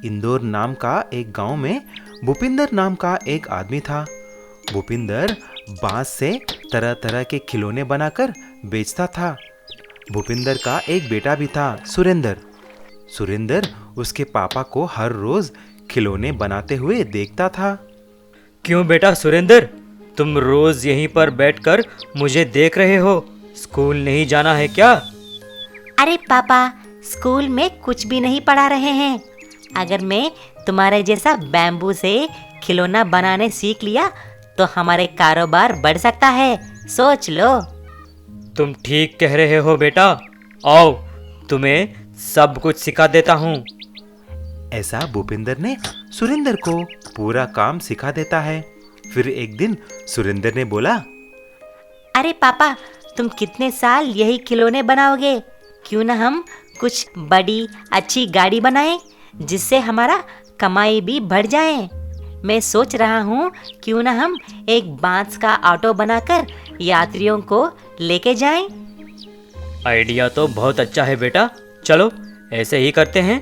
इंदौर नाम का एक गांव में भूपिंदर नाम का एक आदमी था। भूपिंदर बांस से तरह तरह के खिलौने बनाकर बेचता था। भूपिंदर का एक बेटा भी था, सुरेंद्र। सुरेंद्र उसके पापा को हर रोज खिलौने बनाते हुए देखता था। क्यों बेटा सुरेंद्र, तुम रोज यहीं पर बैठकर मुझे देख रहे हो? स्कूल नहीं जाना है क्या? अरे पापा, स्कूल में कुछ भी नहीं पढ़ा रहे हैं। अगर मैं तुम्हारे जैसा बैम्बू से खिलौना बनाने सीख लिया तो हमारे कारोबार बढ़ सकता है, सोच लो। तुम ठीक कह रहे हो बेटा, आओ तुम्हें सब कुछ सिखा देता हूँ। ऐसा भूपिंदर ने सुरेंद्र को पूरा काम सिखा देता है। फिर एक दिन सुरेंद्र ने बोला, अरे पापा, तुम कितने साल यही खिलौने बनाओगे? क्यों ना हम कुछ बड़ी अच्छी गाड़ी बनाएं, जिससे हमारा कमाई भी बढ़ जाए। मैं सोच रहा हूँ क्यों ना हम एक बांस का ऑटो बनाकर यात्रियों को लेके जाएं। आइडिया तो बहुत अच्छा है बेटा, चलो ऐसे ही करते हैं।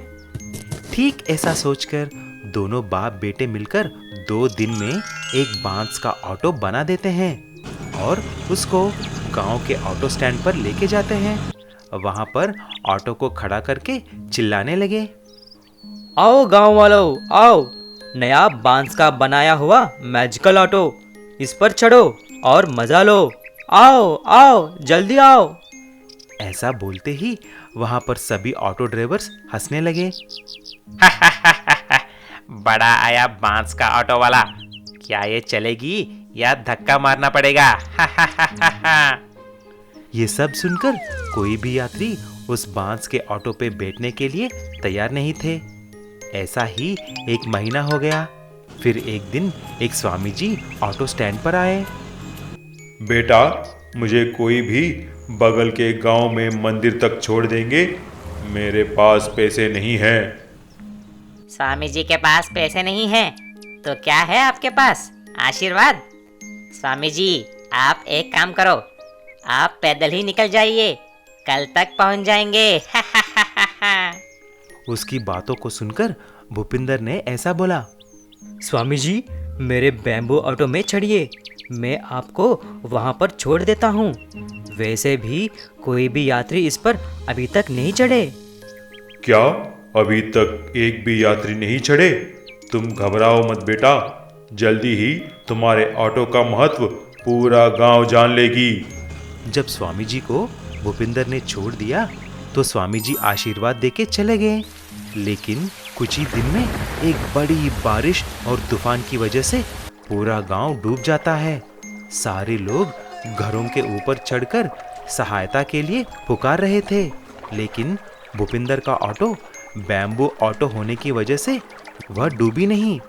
ठीक ऐसा सोचकर दोनों बाप बेटे मिलकर 2 दिन में एक बांस का ऑटो बना देते हैं और उसको गांव के ऑटो स्टैंड पर लेके जाते हैं। वहां पर ऑटो को खड़ा करके चिल्लाने लगे, आओ गांव वालों, आओ, नया बांस का बनाया हुआ मैजिकल ऑटो, इस पर चढ़ो और मजा लो। आओ आओ, जल्दी आओ। ऐसा बोलते ही वहां पर सभी ऑटो ड्राइवर्स हंसने लगे। बड़ा आया बांस का ऑटो वाला, क्या ये चलेगी या धक्का मारना पड़ेगा? ये सब सुनकर कोई भी यात्री उस बांस के ऑटो पे बैठने के लिए तैयार नहीं थे। ऐसा ही 1 महीना हो गया। फिर एक दिन एक स्वामी जी ऑटो स्टैंड पर आए। बेटा, मुझे कोई भी बगल के गांव में मंदिर तक छोड़ देंगे? मेरे पास पैसे नहीं हैं। स्वामी जी के पास पैसे नहीं हैं, तो क्या है आपके पास? आशीर्वाद। स्वामी जी, आप एक काम करो, आप पैदल ही निकल जाइए, कल तक पहुंच जाएंगे। उसकी बातों को सुनकर भूपिंदर ने ऐसा बोला, स्वामी जी, मेरे बैम्बू ऑटो में चढ़िए, मैं आपको वहां पर छोड़ देता हूँ। वैसे भी कोई भी यात्री इस पर अभी तक नहीं चढ़े। क्या अभी तक एक भी यात्री नहीं चढ़े? तुम घबराओ मत बेटा, जल्दी ही तुम्हारे ऑटो का महत्व पूरा गांव जान लेगी। जब स्वामी जी को भूपिंदर ने छोड़ दिया तो स्वामी जी आशीर्वाद देके चले गए। लेकिन कुछ ही दिन में एक बड़ी बारिश और तूफान की वजह से पूरा गांव डूब जाता है। सारे लोग घरों के ऊपर चढ़कर सहायता के लिए पुकार रहे थे, लेकिन भूपिंदर का ऑटो बैम्बू ऑटो होने की वजह से वह डूबी नहीं।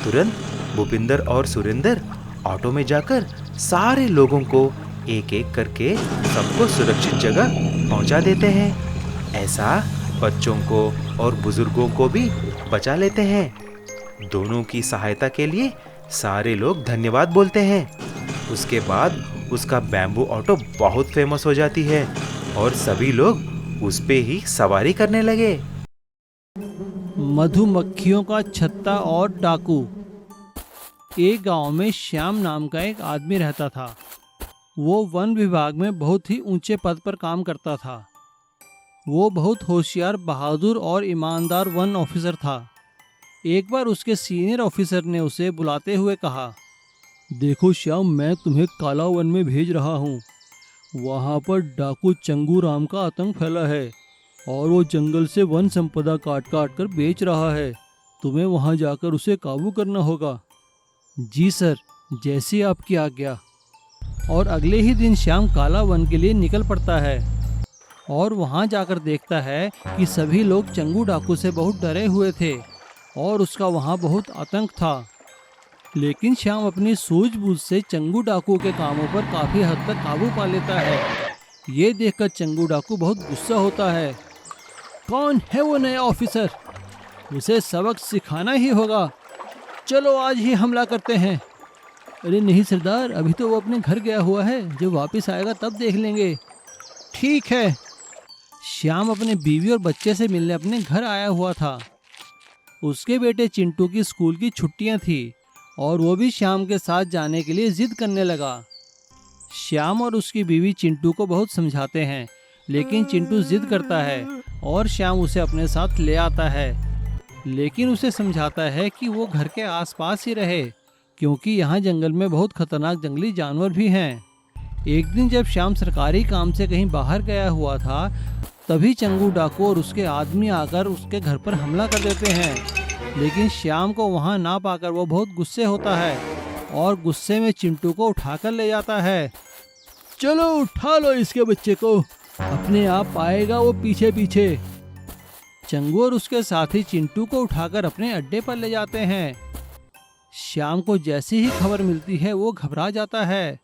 तुरंत भूपिंदर और सुरेंद्र ऑटो में जाकर सारे लोगों को एक एक करके सबको सुरक्षित जगह पहुंचा देते हैं। ऐसा बच्चों को और बुजुर्गों को भी बचा लेते हैं। दोनों की सहायता के लिए सारे लोग धन्यवाद बोलते हैं। उसके बाद उसका बैम्बू ऑटो बहुत फेमस हो जाती है और सभी लोग उस पे ही सवारी करने लगे। मधुमक्खियों का छत्ता और डाकू। एक गांव में श्याम नाम का एक आदमी रहता था। वो वन विभाग में बहुत ही ऊंचे पद पर काम करता था। वो बहुत होशियार, बहादुर और ईमानदार वन ऑफिसर था। एक बार उसके सीनियर ऑफिसर ने उसे बुलाते हुए कहा, देखो श्याम, मैं तुम्हें काला वन में भेज रहा हूँ। वहाँ पर डाकू चंगू राम का आतंक फैला है और वो जंगल से वन संपदा काट काट कर बेच रहा है। तुम्हें वहाँ जाकर उसे काबू करना होगा। जी सर, जैसी आपकी आज्ञा। और अगले ही दिन श्याम काला वन के लिए निकल पड़ता है और वहाँ जाकर देखता है कि सभी लोग चंगू डाकू से बहुत डरे हुए थे और उसका वहाँ बहुत आतंक था। लेकिन श्याम अपनी सूझबूझ से चंगू डाकू के कामों पर काफ़ी हद तक काबू पा लेता है। ये देखकर चंगू डाकू बहुत गुस्सा होता है। कौन है वो नया ऑफिसर? उसे सबक सिखाना ही होगा। चलो आज ही हमला करते हैं। अरे नहीं सरदार, अभी तो वो अपने घर गया हुआ है, जब वापस आएगा तब देख लेंगे। ठीक है। श्याम अपने बीवी और बच्चे से मिलने अपने घर आया हुआ था। उसके बेटे चिंटू की स्कूल की छुट्टियां थी और वो भी श्याम के साथ जाने के लिए जिद करने लगा। श्याम और उसकी बीवी चिंटू को बहुत समझाते हैं, लेकिन चिंटू जिद करता है और श्याम उसे अपने साथ ले आता है, लेकिन उसे समझाता है कि वो घर के आसपास ही रहे, क्योंकि यहाँ जंगल में बहुत खतरनाक जंगली जानवर भी हैं। एक दिन जब श्याम सरकारी काम से कहीं बाहर गया हुआ था, तभी चंगू डाकू और उसके आदमी आकर उसके घर पर हमला कर देते हैं। लेकिन श्याम को वहाँ ना पाकर वो बहुत गुस्से होता है और गुस्से में चिंटू को उठाकर ले जाता है। चलो उठा लो इसके बच्चे को, अपने आप आएगा वो पीछे पीछे। चंगू और उसके साथी चिंटू को उठाकर अपने अड्डे पर ले जाते हैं। श्याम को जैसे ही खबर मिलती है वो घबरा जाता है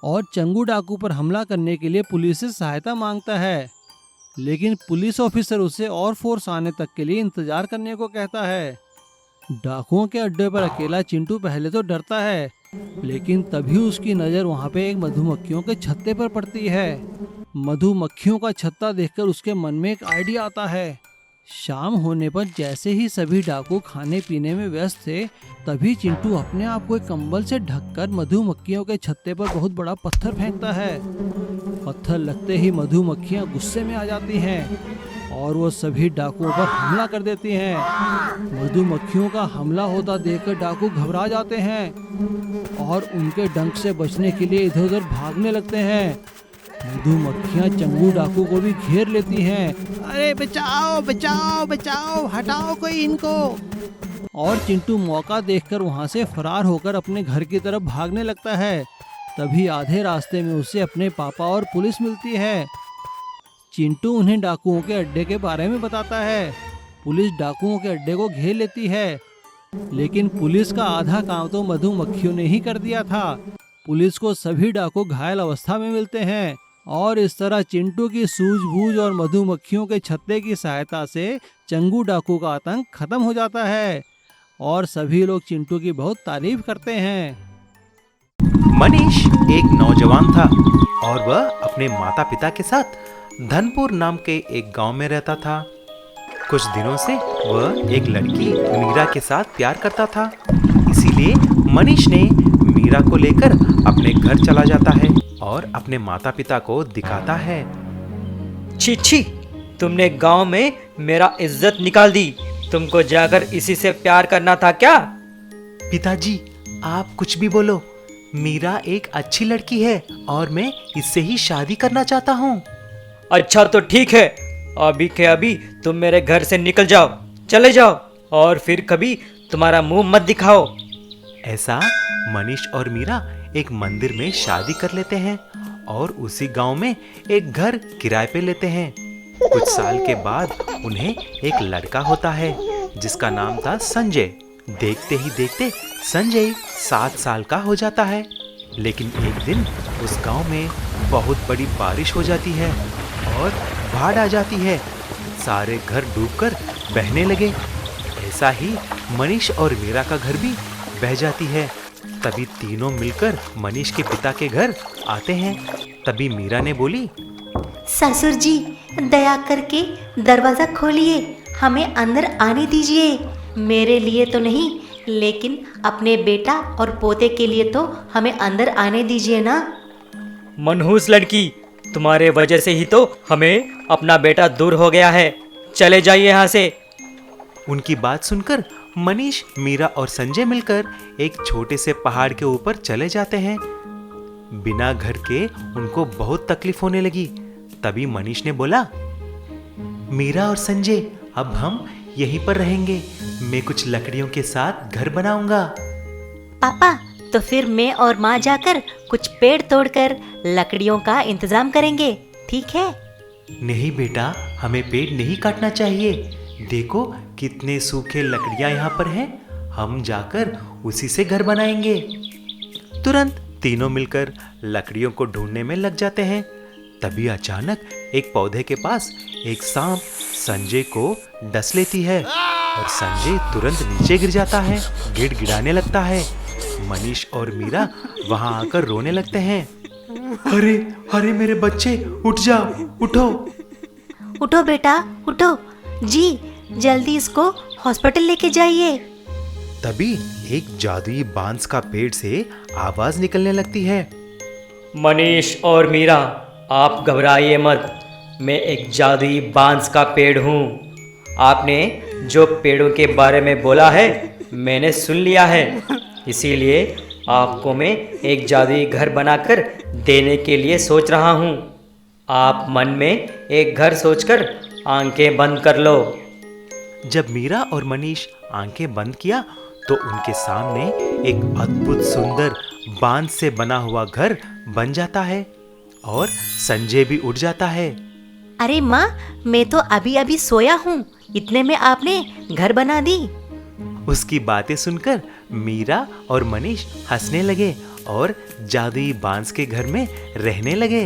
और चंगू डाकू पर हमला करने के लिए पुलिस से सहायता मांगता है, लेकिन पुलिस ऑफिसर उसे और फोर्स आने तक के लिए इंतजार करने को कहता है। डाकुओं के अड्डे पर अकेला चिंटू पहले तो डरता है, लेकिन तभी उसकी नज़र वहाँ पे एक मधुमक्खियों के छत्ते पर पड़ती है। मधुमक्खियों का छत्ता देखकर उसके मन में एक आइडिया आता है। शाम होने पर जैसे ही सभी डाकू खाने पीने में व्यस्त थे, तभी चिंटू अपने आप को एक कंबल से ढककर मधुमक्खियों के छत्ते पर बहुत बड़ा पत्थर फेंकता है। पत्थर लगते ही मधुमक्खियां गुस्से में आ जाती हैं और वो सभी डाकुओं पर हमला कर देती हैं। मधुमक्खियों का हमला होता देखकर डाकू घबरा जाते हैं और उनके डंक से बचने के लिए इधर उधर भागने लगते हैं। मधुमक्खियां चंगू डाकू को भी घेर लेती हैं। अरे बचाओ बचाओ बचाओ, हटाओ कोई इनको। और चिंटू मौका देखकर वहां से फरार होकर अपने घर की तरफ भागने लगता है। तभी आधे रास्ते में उसे अपने पापा और पुलिस मिलती है। चिंटू उन्हें डाकुओं के अड्डे के बारे में बताता है। पुलिस डाकुओं के अड्डे को घेर लेती है, लेकिन पुलिस का आधा काम तो मधुमक्खियों ने ही कर दिया था। पुलिस को सभी डाकू घायल अवस्था में मिलते हैं और इस तरह चिंटू की सूझबूझ और मधुमक्खियों के छत्ते की सहायता से चंगू डाकू का आतंक खत्म हो जाता है और सभी लोग चिंटू की बहुत तारीफ करते हैं। मनीष एक नौजवान था और वह अपने माता पिता के साथ धनपुर नाम के एक गांव में रहता था। कुछ दिनों से वह एक लड़की मीरा के साथ प्यार करता था, इसीलिए मनीष ने मीरा को लेकर अपने घर चला जाता है और अपने माता पिता को दिखाता है। छी छी, तुमने गांव में मेरा इज्जत निकाल दी। तुमको जाकर इसी से प्यार करना था क्या? पिताजी, आप कुछ भी बोलो, मीरा एक अच्छी लड़की है और मैं इससे ही शादी करना चाहता हूँ। अच्छा तो ठीक है, अभी के अभी तुम मेरे घर से निकल जाओ, चले जाओ और फिर कभी तुम्हारा मुंह मत दिखाओ। ऐसा मनीष और मीरा एक मंदिर में शादी कर लेते हैं और उसी गांव में एक घर किराए पे लेते हैं। कुछ साल के बाद उन्हें एक लड़का होता है जिसका नाम था संजय। देखते ही देखते संजय 7 साल का हो जाता है, लेकिन एक दिन उस गांव में बहुत बड़ी बारिश हो जाती है और बाढ़ आ जाती है। सारे घर डूबकर बहने लगे। ऐसा ही मनीष और मीरा का घर भी बह जाती है। तभी तीनों मिलकर मनीष के पिता के घर आते हैं। तभी मीरा ने बोली, ससुर जी, दया करके दरवाजा खोलिए, हमें अंदर आने दीजिए। मेरे लिए तो नहीं, लेकिन अपने बेटा और पोते के लिए तो हमें अंदर आने दीजिए ना। मनहूस लड़की, तुम्हारे वजह से ही तो हमें अपना बेटा दूर हो गया है। चले जाइए यहाँ से। उनकी बात सुनकर मनीष, मीरा और संजय मिलकर एक छोटे से पहाड़ के ऊपर चले जाते हैं। बिना घर के उनको बहुत तकलीफ होने लगी। तभी मनीष ने बोला, मीरा और संजय, अब हम यहीं पर रहेंगे। मैं कुछ लकड़ियों के साथ घर बनाऊंगा। पापा, तो फिर मैं और माँ जाकर कुछ पेड़ तोड़कर लकड़ियों का इंतजाम करेंगे, ठीक है? नहीं बेटा, हमें पेड़ नहीं काटना चाहिए। देखो कितने सूखे लकड़ियां यहाँ पर हैं। हम जाकर उसी से घर बनाएंगे। तुरंत तीनों मिलकर लकड़ियों को ढूंढने में लग जाते हैं। तभी अचानक एक पौधे के पास एक सांप संजय को डस लेती है और संजय तुरंत नीचे गिर जाता है, गिड़गिड़ाने लगता है। मनीष और मीरा वहां आकर रोने लगते हैं। अरे अरे मेरे बच्चे, उठ जाओ, उठो। उठो बेटा, उठो। जी, जल्दी इसको हॉस्पिटल लेके जाइए। तभी एक जादुई बांस का पेड़ से आवाज निकलने लगती है। मनीष और मीरा, आप घबराइए मत। मैं एक जादुई बांस का पेड़ हूँ। आपने जो पेड़ों के बारे में बोला है मैंने सुन लिया है, इसीलिए आपको मैं एक जादुई घर बनाकर देने के लिए सोच रहा हूँ। आप मन में एक घर सोचकर आंखें बंद कर लो। जब मीरा और मनीष आंखें बंद किया तो उनके सामने एक अद्भुत सुंदर बांस से बना हुआ घर बन जाता है और संजय भी उठ जाता है। अरे माँ, मैं तो अभी अभी सोया हूँ, इतने में आपने घर बना दी। उसकी बातें सुनकर मीरा और मनीष हंसने लगे और जादुई बांस के घर में रहने लगे।